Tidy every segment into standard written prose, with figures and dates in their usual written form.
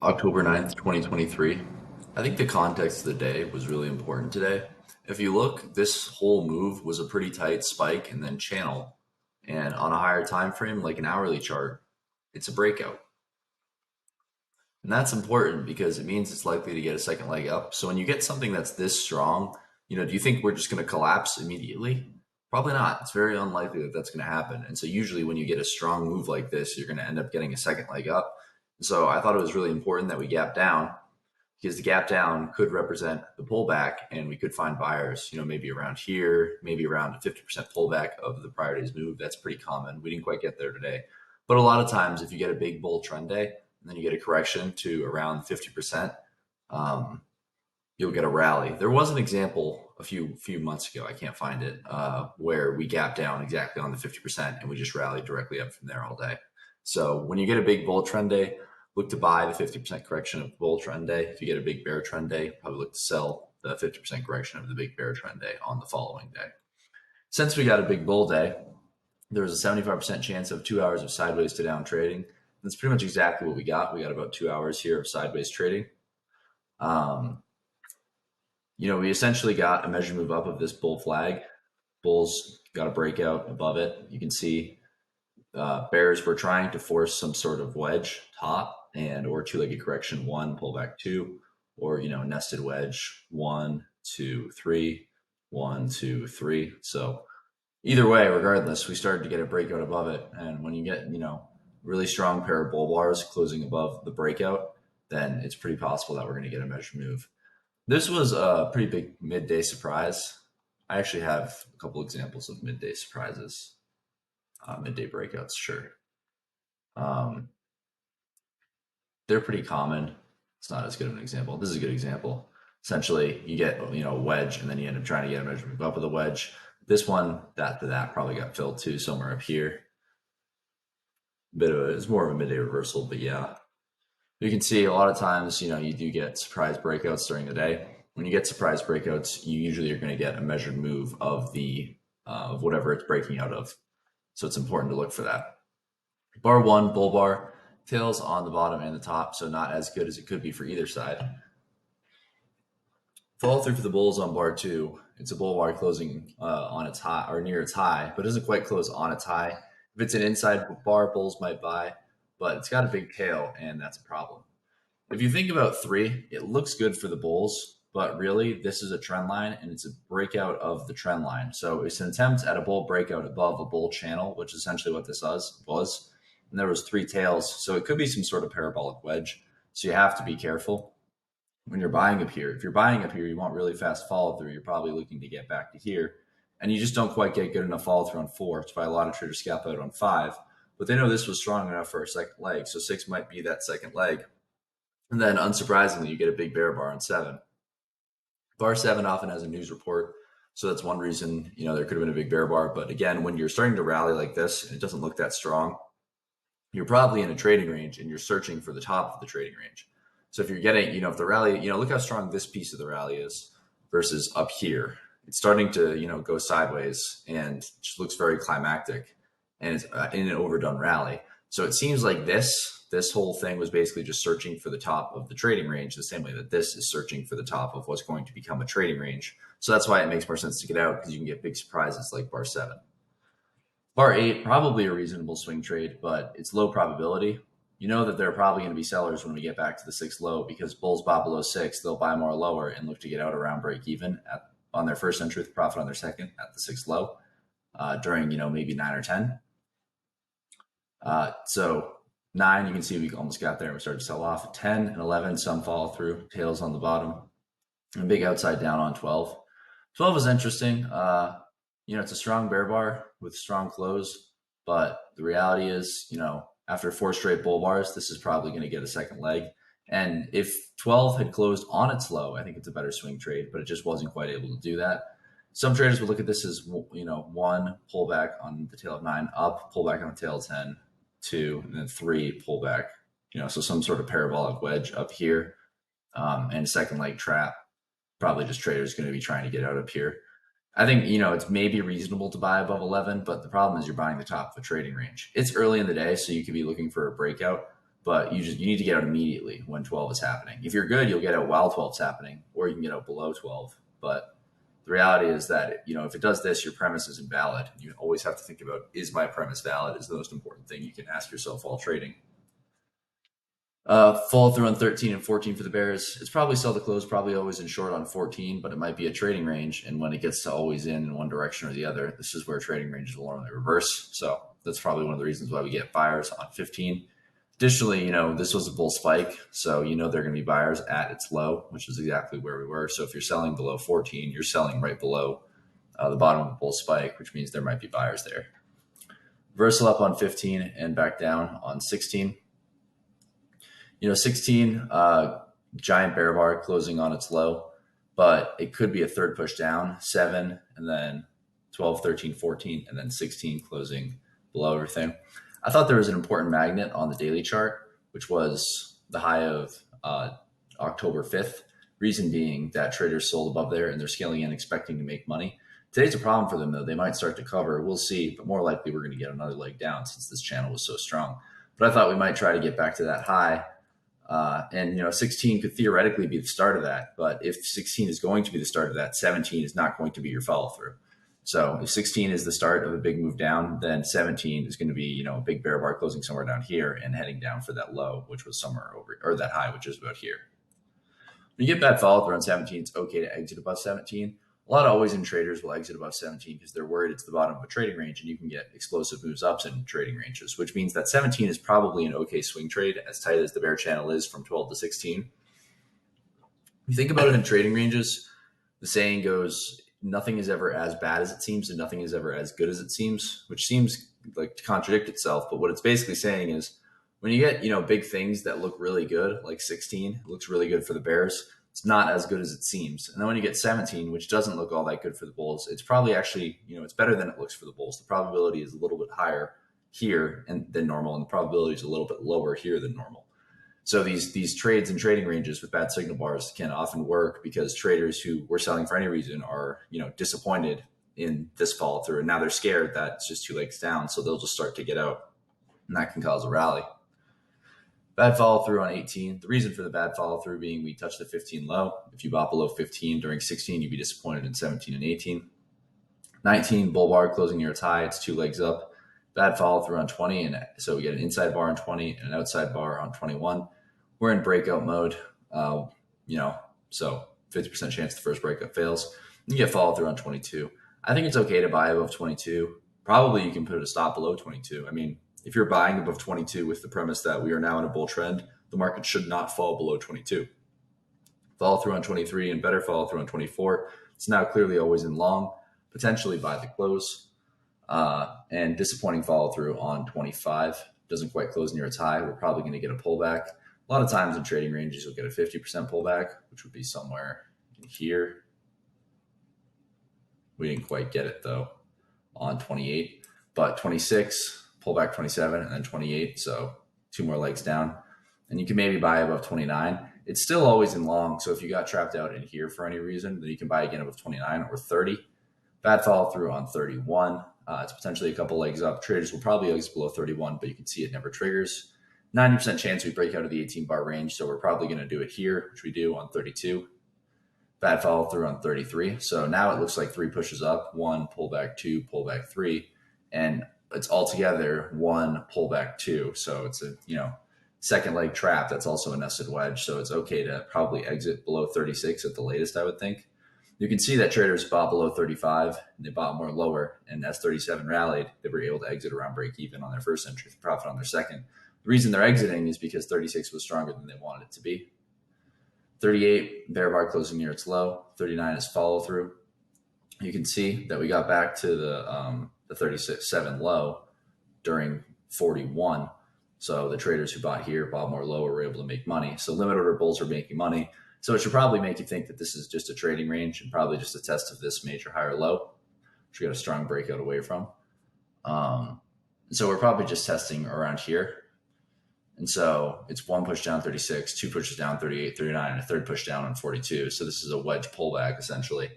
October 9th, 2023. I think the context of the day was really important today. If you look, this whole move was a pretty tight spike and then channel. And on a higher time frame, like an hourly chart, it's a breakout. And that's important because it means it's likely to get a second leg up. So when you get something that's this strong, do you think we're just going to collapse immediately? Probably not. It's very unlikely that that's going to happen. And so usually when you get a strong move like this, you're going to end up getting a second leg up. So I thought it was really important that we gap down because the gap down could represent the pullback and we could find buyers, maybe around here, maybe around a 50% pullback of the prior day's move. That's pretty common. We didn't quite get there today. But a lot of times, if you get a big bull trend day and then you get a correction to around 50%, um, you'll get a rally. There was an example a few months ago, I can't find it, where we gapped down exactly on the 50% and we just rallied directly up from there all day. So when you get a big bull trend day, look to buy the 50% correction of the bull trend day. If you get a big bear trend day, probably look to sell the 50% correction of the big bear trend day on the following day. Since we got a big bull day, there was a 75% chance of 2 hours of sideways to down trading. That's pretty much exactly what we got. We got about 2 hours here of sideways trading. Um, we essentially got a measure move up of this bull flag. Bulls got a breakout above it. You can see bears were trying to force some sort of wedge top and or two-legged correction one, pullback two, or nested wedge 1, 2, 3, 1, 2, 3. So either way, regardless, we started to get a breakout above it. And when you get really strong pair of bull bars closing above the breakout, then it's pretty possible that we're going to get a measure move. This was a pretty big midday surprise. I actually have a couple examples of midday surprises, midday breakouts. Sure, um, they're pretty common. It's not as good of an example. This is a good example. Essentially, you get a wedge, and then you end up trying to get a measure move up with a wedge. This one, that probably got filled too somewhere up here. It's more of a midday reversal, but yeah, you can see a lot of times, you do get surprise breakouts during the day. When you get surprise breakouts, you usually are going to get a measured move of the of whatever it's breaking out of. So it's important to look for that. Bar one, bull bar, tails on the bottom and the top, so not as good as it could be for either side. Follow through for the bulls on bar two. It's a bull bar closing on its high or near its high, but doesn't quite close on its high. If it's an inside bar, bulls might buy, but it's got a big tail, and that's a problem. If you think about three, it looks good for the bulls, but really this is a trend line and it's a breakout of the trend line. So it's an attempt at a bull breakout above a bull channel, which is essentially what this was. And there was three tails. So it could be some sort of parabolic wedge. So you have to be careful when you're buying up here. If you're buying up here, you want really fast follow through. You're probably looking to get back to here. And you just don't quite get good enough follow through on four. It's why a lot of traders scalp out on five. But they know this was strong enough for a second leg. So six might be that second leg. And then, unsurprisingly, you get a big bear bar on seven. Bar seven often has a news report. So that's one reason, there could have been a big bear bar. But again, when you're starting to rally like this and it doesn't look that strong, you're probably in a trading range and you're searching for the top of the trading range. So if you're getting, if the rally, look how strong this piece of the rally is versus up here. It's starting to, go sideways and just looks very climactic and it's in an overdone rally. So it seems like this whole thing was basically just searching for the top of the trading range, the same way that this is searching for the top of what's going to become a trading range. So that's why it makes more sense to get out because you can get big surprises like bar seven. Bar eight, probably a reasonable swing trade, but it's low probability. You know that there are probably going to be sellers when we get back to the sixth low because bulls bought below six, they'll buy more lower and look to get out around break even on their first entry with profit on their second at the sixth low during, maybe 9 or 10. So 9, you can see we almost got there and we started to sell off. 10 and 11, some follow through, tails on the bottom, and big outside down on 12. 12 is interesting. It's a strong bear bar with strong close, but the reality is, after 4 straight bull bars, this is probably going to get a second leg. And if 12 had closed on its low, I think it's a better swing trade, but it just wasn't quite able to do that. Some traders would look at this as, 1, pullback on the tail of 9, up, pullback on the tail of 10, 2, and then 3, pullback. So some sort of parabolic wedge up here, and a second leg trap. Probably just traders going to be trying to get out up here. I think, it's maybe reasonable to buy above 11, but the problem is you're buying the top of a trading range. It's early in the day, so you could be looking for a breakout, but you need to get out immediately when 12 is happening. If you're good, you'll get out while 12 is happening, or you can get out below 12. But the reality is that, if it does this, your premise is invalid. You always have to think about, is my premise valid? Is the most important thing you can ask yourself while trading. Follow through on 13 and 14 for the Bears. It's probably sell to close, probably always in short on 14, but it might be a trading range. And when it gets to always in one direction or the other, this is where trading ranges will normally reverse. So that's probably one of the reasons why we get buyers on 15. Additionally, this was a bull spike. So, they're going to be buyers at its low, which is exactly where we were. So if you're selling below 14, you're selling right below the bottom of the bull spike, which means there might be buyers there. Reversal up on 15 and back down on 16. 16, giant bear bar closing on its low, but it could be a third push down, 7, and then 12, 13, 14, and then 16 closing below everything. I thought there was an important magnet on the daily chart, which was the high of October 5th. Reason being that traders sold above there and they're scaling in expecting to make money. Today's a problem for them, though. They might start to cover. We'll see, but more likely we're going to get another leg down since this channel was so strong. But I thought we might try to get back to that high. And 16 could theoretically be the start of that. But if 16 is going to be the start of that, 17 is not going to be your follow through. So if 16 is the start of a big move down, then 17 is going to be, a big bear bar closing somewhere down here and heading down for that low, which was somewhere over, or that high, which is about here. When you get bad follow through on 17, it's okay to exit above 17. A lot of always in traders will exit above 17 because they're worried it's the bottom of a trading range and you can get explosive moves ups in trading ranges, which means that 17 is probably an okay swing trade, as tight as the bear channel is from 12 to 16. If you think about it in trading ranges, the saying goes, nothing is ever as bad as it seems and nothing is ever as good as it seems, which seems like to contradict itself. But what it's basically saying is when you get, big things that look really good, like 16, it looks really good for the bears. It's not as good as it seems. And then when you get 17, which doesn't look all that good for the bulls, it's probably actually, it's better than it looks for the bulls. The probability is a little bit higher here than normal, and the probability is a little bit lower here than normal. So these trades and trading ranges with bad signal bars can often work because traders who were selling for any reason are, disappointed in this follow through, and now they're scared that it's just 2 legs down, so they'll just start to get out, and that can cause a rally. Bad follow through on 18. The reason for the bad follow through being we touched the 15 low. If you bought below 15 during 16, you'd be disappointed in 17 and 18. 19, bull bar closing near its high. It's 2 legs up. Bad follow through on 20. And so we get an inside bar on 20 and an outside bar on 21. We're in breakout mode, so 50% chance the first breakout fails. You get follow through on 22. I think it's okay to buy above 22. Probably you can put a stop below 22. I mean, if you're buying above 22 with the premise that we are now in a bull trend, the market should not fall below 22. Follow through on 23 and better follow through on 24. It's now clearly always in long, potentially by the close. And disappointing follow through on 25. Doesn't quite close near its high. We're probably going to get a pullback. A lot of times in trading ranges, you'll get a 50% pullback, which would be somewhere in here. We didn't quite get it though on 28, but 26, pullback 27, and then 28. So 2 more legs down. And you can maybe buy above 29. It's still always in long. So if you got trapped out in here for any reason, then you can buy again above 29 or 30. Bad follow through on 31. It's potentially a couple legs up. Traders will probably exit below 31, but you can see it never triggers. 90% chance we break out of the 18 bar range. So we're probably going to do it here, which we do on 32. Bad follow through on 33. So now it looks like 3 pushes up, 1 pullback, 2 pullback, 3, and it's altogether 1 pullback, 2. So it's a second leg trap. That's also a nested wedge. So it's okay to probably exit below 36 at the latest, I would think. You can see that traders bought below 35 and they bought more lower. And as 37 rallied, they were able to exit around break even on their first entry, profit on their second. The reason they're exiting is because 36 was stronger than they wanted it to be. 38, bear bar closing near its low. 39 is follow through. You can see that we got back to the 37 low during 41. So the traders who bought here, bought more lower, were able to make money. So limit order bulls are making money. So it should probably make you think that this is just a trading range and probably just a test of this major higher low, which we got a strong breakout away from. So we're probably just testing around here. And so it's 1 push down 36, 2 pushes down 38, 39, and a third push down on 42. So this is a wedge pullback, essentially.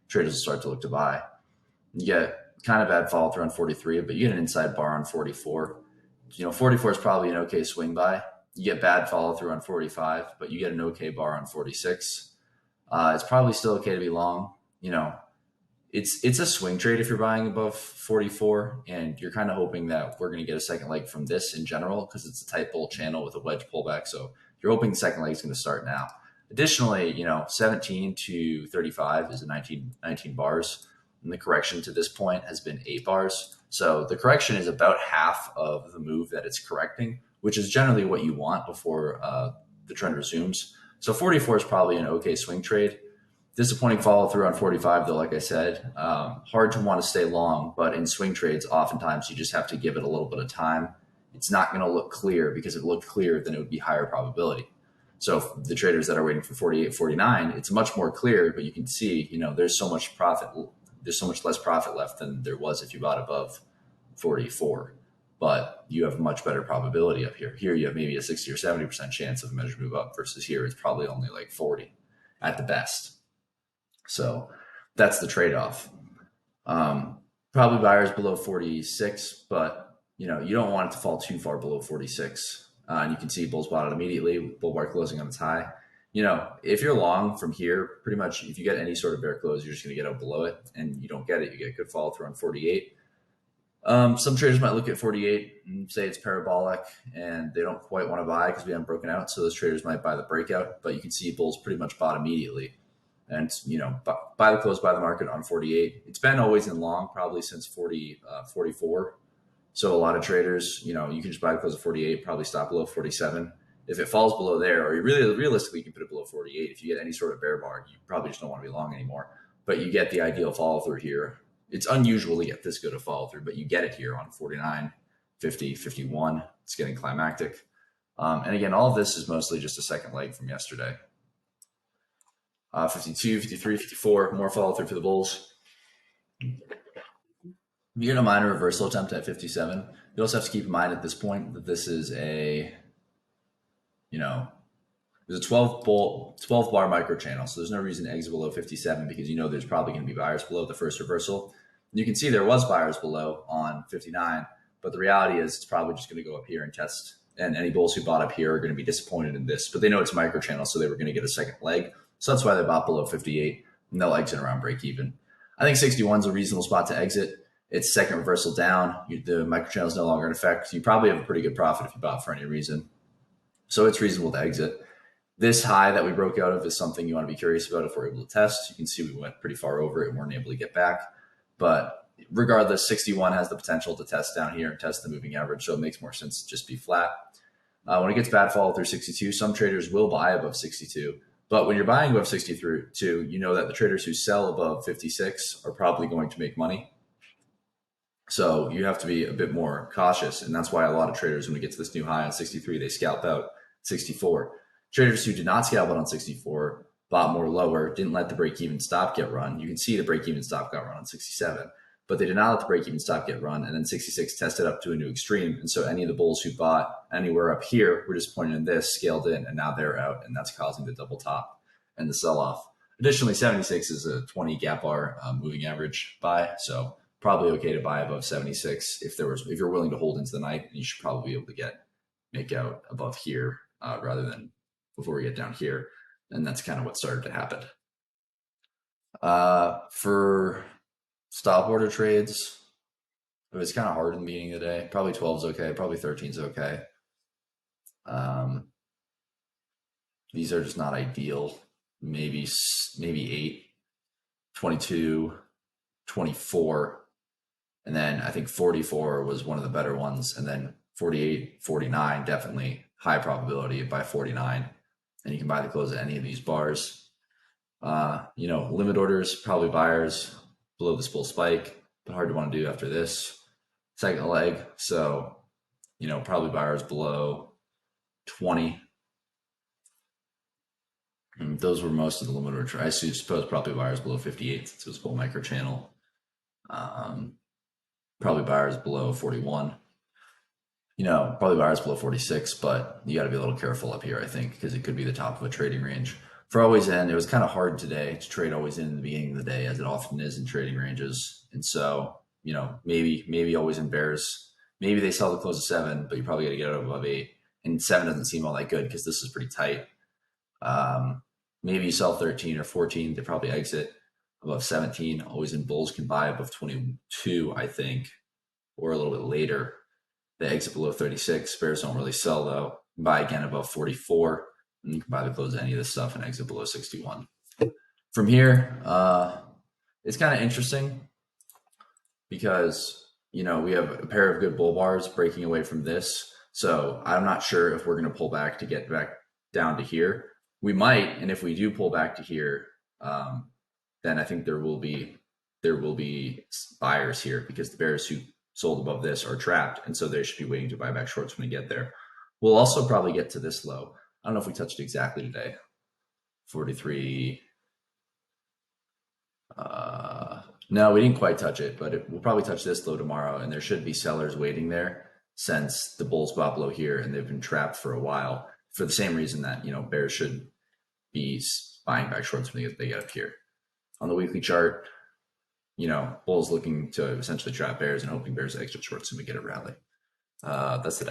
Traders will start to look to buy. You get kind of bad follow through on 43, but you get an inside bar on 44. 44 is probably an okay swing buy. You get bad follow through on 45, but you get an okay bar on 46. It's probably still okay to be long. It's a swing trade if you're buying above 44, and you're kind of hoping that we're going to get a second leg from this in general because it's a tight bull channel with a wedge pullback. So you're hoping the second leg is going to start now. Additionally, 17 to 35 is a 19 bars, and the correction to this point has been 8 bars. So the correction is about half of the move that it's correcting, which is generally what you want before the trend resumes. So 44 is probably an okay swing trade. Disappointing follow through on 45, though, like I said. Hard to want to stay long, but in swing trades, oftentimes you just have to give it a little bit of time. It's not going to look clear because if it looked clear, then it would be higher probability. So the traders that are waiting for 48, 49, it's much more clear, but you can see, there's so much profit. There's so much less profit left than there was if you bought above 44. But you have much better probability up here. Here you have maybe a 60 or 70% chance of a measured move up versus here it's probably only like 40 at the best. So that's the trade-off. Probably buyers below 46, but you don't want it to fall too far below 46. And you can see bulls bought it immediately with bull bar closing on its high. If you're long from here, pretty much if you get any sort of bear close, you're just going to get out below it, and you don't get it. You get a good follow through on 48. Some traders might look at 48 and say it's parabolic, and they don't quite want to buy because we haven't broken out. So those traders might buy the breakout, but you can see bulls pretty much bought immediately. And, buy the close, buy the market on 48. It's been always in long, probably since 44. So a lot of traders, you can just buy the close at 48, probably stop below 47. If it falls below there, or you really realistically, you can put it below 48. If you get any sort of bear bar, you probably just don't want to be long anymore. But you get the ideal follow through here. It's unusual to get this good a follow through, but you get it here on 49, 50, 51. It's getting climactic. And again, all of this is mostly just a second leg from yesterday. 52, 53, 54, more follow through for the bulls. You get a minor reversal attempt at 57. You also have to keep in mind at this point that this is there's a 12 bar micro channel. So there's no reason to exit below 57 because there's probably going to be buyers below the first reversal. And you can see there was buyers below on 59, but the reality is it's probably just going to go up here and test. And any bulls who bought up here are going to be disappointed in this, but they know it's micro channel, so they were going to get a second leg. So that's why they bought below 58, and they'll exit around break even. I think 61 is a reasonable spot to exit. It's second reversal down. The microchannel is no longer in effect. You probably have a pretty good profit if you bought for any reason. So it's reasonable to exit. This high that we broke out of is something you want to be curious about if we're able to test. You can see we went pretty far over it and weren't able to get back. But regardless, 61 has the potential to test down here and test the moving average, so it makes more sense to just be flat. When it gets bad follow through 62, some traders will buy above 62. But when you're buying above 62, you know that the traders who sell above 56 are probably going to make money. So you have to be a bit more cautious. And that's why a lot of traders, when we get to this new high on 63, they scalp out 64. Traders who did not scalp out on 64 bought more lower, didn't let the break-even stop get run. You can see the break-even stop got run on 67, but they did not let the break-even stop get run. And then 66 tested up to a new extreme. And so any of the bulls who bought anywhere up here were disappointed in this, scaled in, and now they're out. And that's causing the double top and the sell-off. Additionally, 76 is a 20 gap bar moving average buy. So probably okay to buy above 76 if you're willing to hold into the night. You should probably be able to make out above here rather than before we get down here. And that's kind of what started to happen. For stop order trades, it was kind of hard in the beginning of the day. Probably 12 is okay. Probably 13 is okay. These are just not ideal. Maybe 8, 22, 24. And then I think 44 was one of the better ones. And then 48, 49, definitely high probability by 49. And you can buy the close at any of these bars. Limit orders, probably buyers below this bull spike, but hard to want to do after this second leg. So, probably buyers below 20. And those were most of the limit order. I suppose probably buyers below 58 since it was bull micro channel. Probably buyers below 41. Probably buyers below 46, but you got to be a little careful up here, I think, because it could be the top of a trading range. For always in, it was kind of hard today to trade always in the beginning of the day, as it often is in trading ranges. And so, maybe always in bears, maybe they sell the close of 7, but you probably got to get out above 8. and 7 doesn't seem all that good because this is pretty tight. Maybe you sell 13 or 14. They probably exit above 17. Always in bulls can buy above 22, I think, or a little bit later. They exit below 36. Bears don't really sell though. Buy again above 44. And you can buy the close of any of this stuff and exit below 61. From here, it's kind of interesting because we have a pair of good bull bars breaking away from this. So I'm not sure if we're going to pull back to get back down to here. We might, and if we do pull back to here, then I think there will be buyers here because the bears who sold above this are trapped, and so they should be waiting to buy back shorts when we get there. We'll also probably get to this low. I don't know if we touched it exactly today. 43. No, we didn't quite touch it, but we'll probably touch this low tomorrow, and there should be sellers waiting there since the bulls bought low here and they've been trapped for a while for the same reason that bears should be buying back shorts when they get up here. On the weekly chart, bulls looking to essentially trap bears and hoping bears exit shorts and we get a rally. That's the